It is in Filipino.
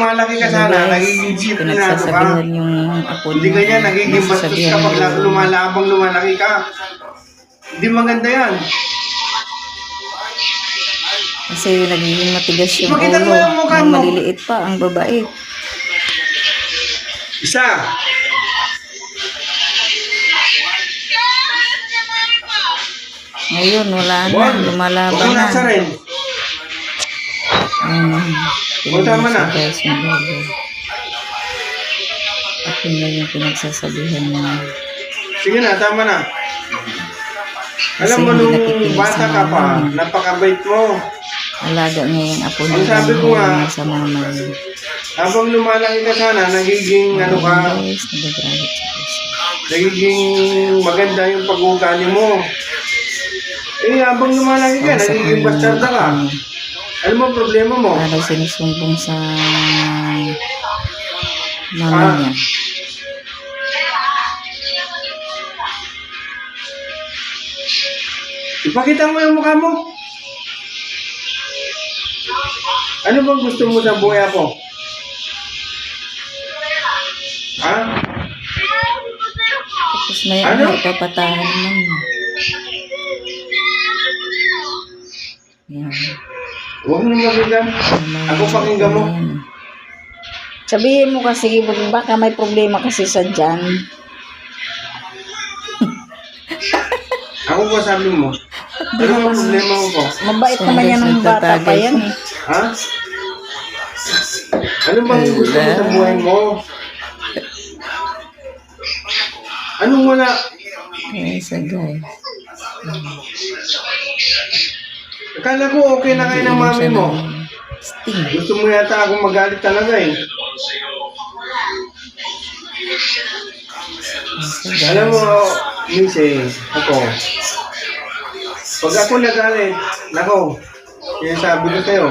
lumalaki ka sana, nagiging disiplinado ka. Pinagsasabihan yung apo Hindi niya. ganyan, nagiging bastos ka pag lumalaki ka. Hindi maganda yan. Kasi nagiging matigas yung Makita mo ulo. yung mukha Nung mo. maliliit pa ang babae. Isa. Ngayon, wala na. Huwag Lumalaban mo na. nasa rin. Tama na. Guys, yung babae. Ako na yung pinagsasabihan niya. Sige na, tama na. Alam Kasi mo, hindi nung nakikinig bata sa ka pa, mama. napakabait mo. Alaga niya yung apo niya. Ang sabi ko nga, sa mama niya. habang lumalaki ka sana, nagiging ano ka, Guys, nagagalit siya. nagiging maganda yung pag-uugali mo. Eh, habang lumalaki ka, nagiging bastarda ka. Ano mo problema mo? Para sinusumbong sa mama niya. Ipakita mo yung mukha mo. Ano bang gusto mo sa buhay po? Ha? Tapos may Ano? papatahan naman niya. Yan. Huwag mo makinggan. Ako pakinggan mo. Sabihin mo kasi, baka may problema kasi sa dyan. Ako ba sabi mo? Ano ang problema mo po? Mabait naman yan ng bata pa yan eh. Ha? Ano bang gusto mo sa buhay mo? Anong wala? Guys, guys. Akala ko okay na kayo ng mami mo. Sting. Gusto mo yata akong magalit talaga eh. Alam mo, Missy, ako, pag ako nagalit, nako, sinasabi ko sa'yo,